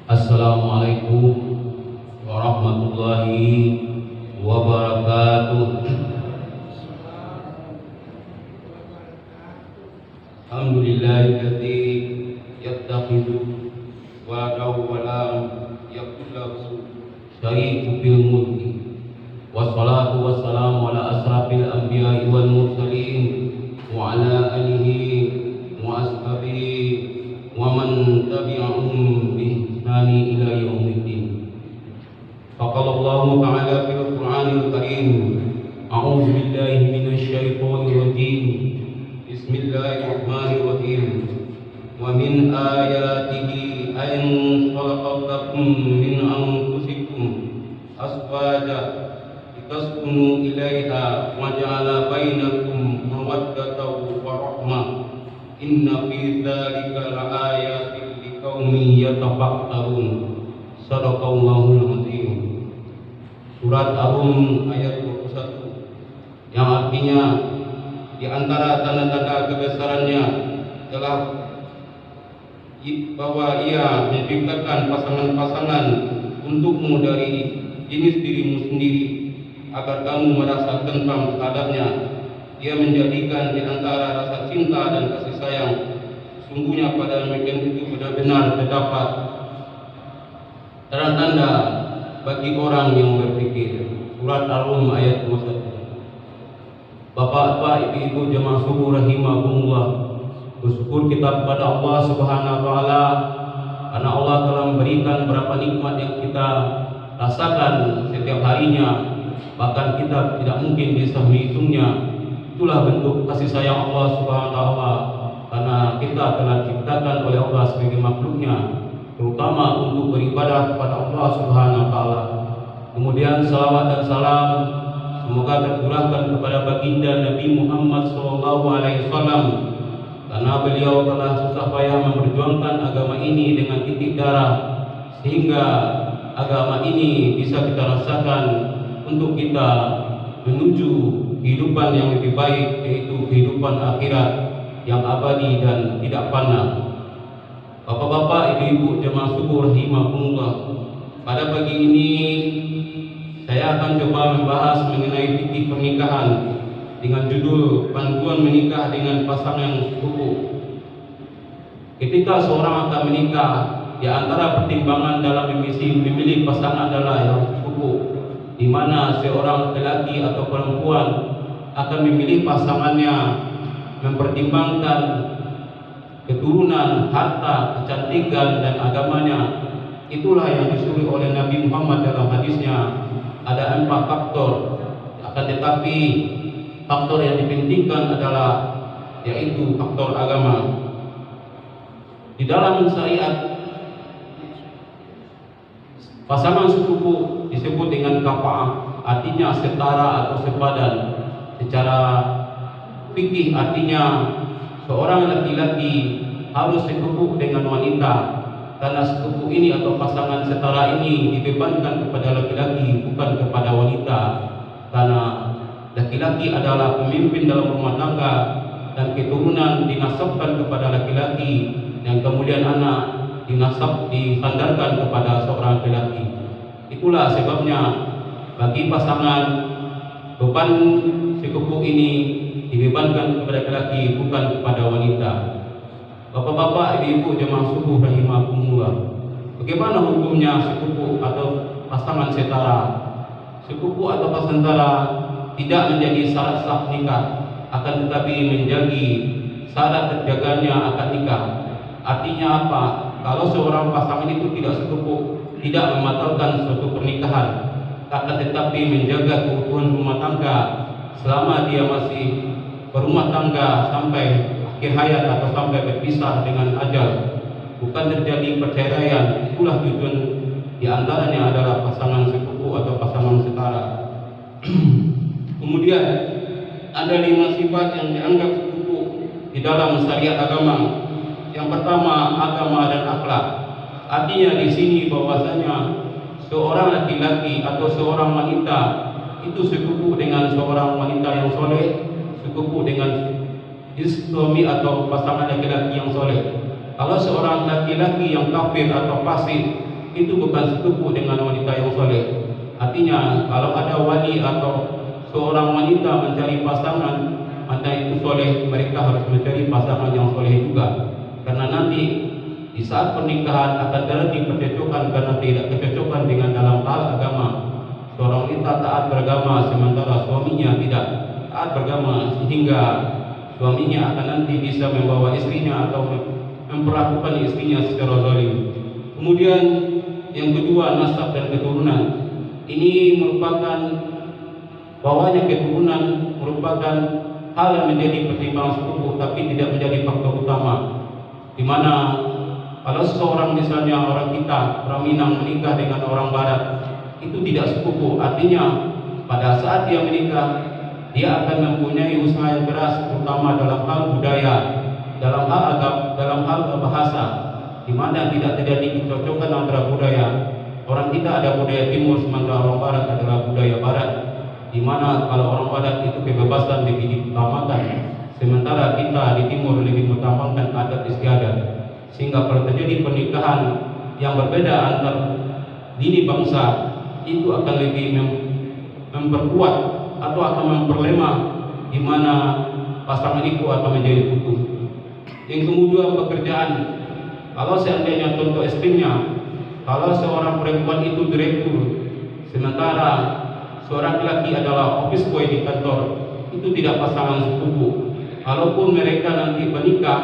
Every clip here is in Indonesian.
Assalamualaikum warahmatullahi wabarakatuh. Alhamdulillahilladzi yattakhidhu waladahu wa lam yakul lahu syarikun fil mulki. Wassalatu wassalamu ala asrafil anbiya'i wal mursalin wa ala alihi wa ashabihi wa man tabi'ahum bi ihsani ila yaumiddin. Faqala Allahu ta'ala fil Qur'anil Karim, a'udzu billahi minasy syaithanir rajim. Bismillahirrahmanirrahim. Wa min ayatihi an khalaqa lakum min anfusikum azwaja litaskunu ilaiha wa ja'ala bainakum mawaddatan wa rahmah. Inna fi dzalika laayatin liqaumin yatafakkarun. Shadaqallahul azim. Surat Ar-Rum ayat 21, yang artinya di antara tanda-tanda kebesarannya adalah bahwa ia menciptakan pasangan-pasangan untukmu dari jenis dirimu sendiri agar kamu merasa tentram terhadapnya. Ia menjadikan di antara rasa cinta dan kasih sayang. Sungguhnya pada demikian itu benar-benar terdapat tanda-tanda bagi orang yang berpikir. Surat Ar-Rum ayat 21. Bapak-bapak, ibu-ibu jemaah subuh rahimakumullah, bersyukur kita kepada Allah Subhanahu wa taala karena Allah telah memberikan berapa nikmat yang kita rasakan setiap harinya, bahkan kita tidak mungkin bisa menghitungnya. Itulah bentuk kasih sayang Allah Subhanahu wa taala karena kita telah diciptakan oleh Allah sebagai makhluknya, terutama untuk beribadah kepada Allah Subhanahu wa taala. Kemudian salawat dan salam semoga tercurahkan kepada baginda Nabi Muhammad SAW, karena beliau telah susah payah memperjuangkan agama ini dengan titik darah, sehingga agama ini bisa kita rasakan untuk kita menuju kehidupan yang lebih baik, yaitu kehidupan akhirat yang abadi dan tidak fana. Bapak-bapak, ibu-ibu jemaah subuh rahimakumullah, pada pagi ini saya akan coba membahas mengenai fikih pernikahan dengan judul panduan menikah dengan pasangan yang sekufu. Ketika seorang akan menikah, di antara pertimbangan dalam memilih pasangan adalah yang sekufu, di mana seorang laki-laki atau perempuan akan memilih pasangannya mempertimbangkan keturunan, harta, kecantikan, dan agamanya. Itulah yang disuruh oleh Nabi Muhammad dalam hadisnya. Ada 4 faktor, akan tetapi faktor yang dipentingkan adalah yaitu faktor agama. Di dalam syariat, pasangan sekufu disebut dengan kafa'ah, artinya setara atau sepadan. Secara fikih artinya seorang laki-laki harus sekufu dengan wanita, karena sekufu ini atau pasangan setara ini dibebankan kepada laki-laki, bukan kepada wanita. Karena laki-laki adalah pemimpin dalam rumah tangga dan keturunan dinasabkan kepada laki-laki, dan kemudian anak disandarkan kepada seorang laki-laki. Itulah sebabnya bagi pasangan beban sekufu ini dibebankan kepada laki-laki, bukan kepada wanita. Bapak-bapak, ibu-ibu jemaah subuh rahimakumullah, bagaimana hukumnya sekufu atau pasangan setara? Sekufu atau pasangan setara tidak menjadi syarat sah nikah, akan tetapi menjadi syarat terjaganya akad nikah. Artinya apa? Kalau seorang pasangan itu tidak sekufu, tidak membatalkan suatu pernikahan, akan tetapi menjaga keutuhan rumah tangga selama dia masih berumah tangga sampai akhir hayat atau sampai berpisah dengan ajal, bukan terjadi perceraian. Itulah tujuan diantaranya adalah pasangan sekufu atau pasangan setara. Kemudian ada 5 sifat yang dianggap sekufu di dalam syariat agama. Yang pertama, agama dan akhlak. Artinya di sini bahwasanya seorang laki-laki atau seorang wanita itu sekufu dengan seorang wanita yang soleh, sekufu dengan suami atau pasangan laki-laki yang soleh. Kalau seorang laki-laki yang kafir atau fasik, itu bukan sekufu dengan wanita yang soleh. Artinya kalau ada wali atau seorang wanita mencari pasangan, maka itu soleh, mereka harus mencari pasangan yang soleh juga. Karena nanti di saat pernikahan akan terjadi percecokan karena tidak kecocokan dengan dalam hal agama. Seorang wanita taat beragama sementara suaminya tidak taat beragama, sehingga suaminya akan nanti bisa membawa istrinya atau memperlakukan istrinya secara zalim. Kemudian yang kedua, nasab dan keturunan. Ini merupakan bawahnya keturunan merupakan hal yang menjadi pertimbangan sekufu, tapi tidak menjadi faktor utama. Di mana kalau seseorang misalnya orang kita, orang Minang menikah dengan orang Barat, itu tidak sekufu. Artinya pada saat dia menikah, dia akan mempunyai usaha yang keras, terutama dalam hal budaya, dalam hal agama, dalam hal bahasa, di mana tidak terjadi kecocokan antara budaya. Orang kita ada budaya timur, sementara orang barat adalah budaya barat, di mana kalau orang barat itu kebebasan lebih diutamakan, sementara kita di timur lebih mengutamakan adat istiadat. Sehingga kalau terjadi pernikahan yang berbeda antar dini bangsa, itu akan lebih memperkuat atau akan memperlemah di mana pasangan itu akan menjadi utuh. Yang kemudian pekerjaan. Kalau seandainya contoh ekstrimnya, kalau seorang perempuan itu direktur, sementara seorang laki adalah office boy di kantor, itu tidak pasangan sekufu. Kalaupun mereka nanti menikah,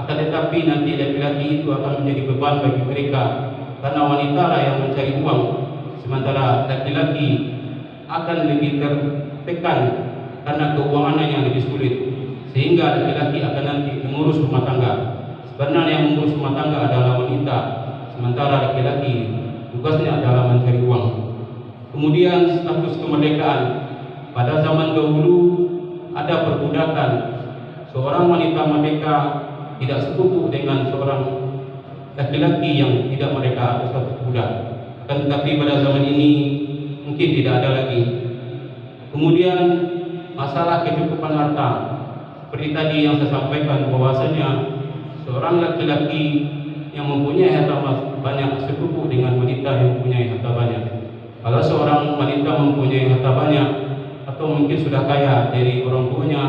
akan tetapi nanti laki-laki itu akan menjadi beban bagi mereka, karena wanita lah yang mencari uang, sementara laki-laki akan lebih tertekan karena keuangannya yang lebih sulit, sehingga laki-laki akan nanti mengurus rumah tangga. Sebenarnya yang mengurus rumah tangga adalah wanita, sementara laki-laki tugasnya adalah mencari uang. Kemudian status kemerdekaan. Pada zaman dahulu ada perbudakan. Seorang wanita merdeka tidak sekufu dengan seorang laki-laki yang tidak merdeka atau status budak. Akan tetapi pada zaman ini mungkin tidak ada lagi. Kemudian masalah kecukupan harta. Seperti tadi yang saya sampaikan, bahwasanya seorang laki-laki yang mempunyai harta banyak sekufu dengan wanita yang mempunyai harta banyak. Kalau seorang wanita mempunyai harta banyak atau mungkin sudah kaya dari orang tuanya,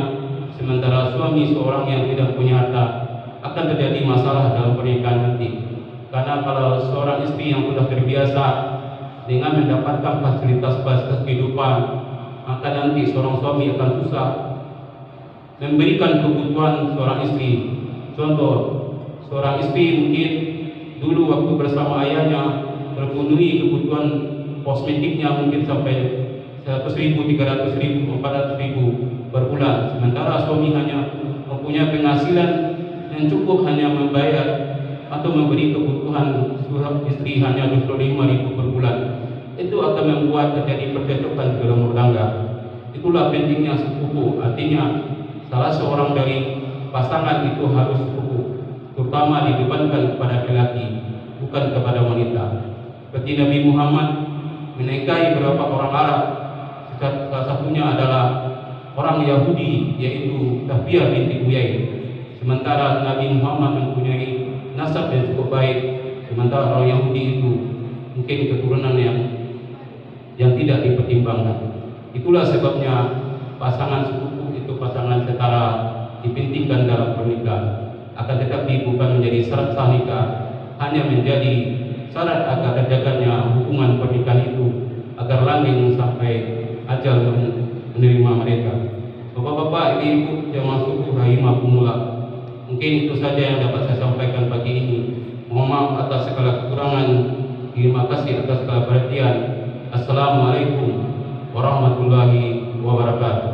sementara suami seorang yang tidak punya harta, akan terjadi masalah dalam pernikahan nanti. Karena kalau seorang istri yang sudah terbiasa dengan mendapatkan fasilitas-fasilitas kehidupan, maka nanti seorang suami akan susah memberikan kebutuhan seorang istri. Contoh, seorang istri mungkin dulu waktu bersama ayahnya terpenuhi kebutuhan kosmetiknya mungkin sampai 100.000, 300.000, 400.000 per bulan, sementara suami hanya mempunyai penghasilan yang cukup hanya membayar atau memberi kebutuhan istri hanya 25.000 per bulan. Itu akan membuat terjadi percecokan di dalam rumah tangga. Itulah pentingnya sekufu. Artinya salah seorang dari pasangan itu harus sekufu, terutama dibebankan kepada laki-laki, bukan kepada wanita. Seperti Nabi Muhammad menikahi beberapa orang Arab, salah satunya adalah orang Yahudi, yaitu Safiyah binti Huyai. Sementara Nabi Muhammad mempunyai nasab yang cukup baik, sementara orang Yahudi itu mungkin keturunan yang tidak dipertimbangkan. Itulah sebabnya pasangan sekufu itu pasangan setara dipentingkan dalam pernikahan. Akan tetapi bukan menjadi syarat sah nikah, hanya menjadi syarat agar terjaganya hubungan pernikahan itu agar langgeng sampai ajal menerima mereka. Bapak-bapak, ibu-ibu jamaah suku rahimakumullah, mungkin itu saja yang dapat saya sampaikan pagi ini. Mohon maaf atas segala kekurangan. Terima kasih atas segala perhatian. Assalamualaikum warahmatullahi wabarakatuh.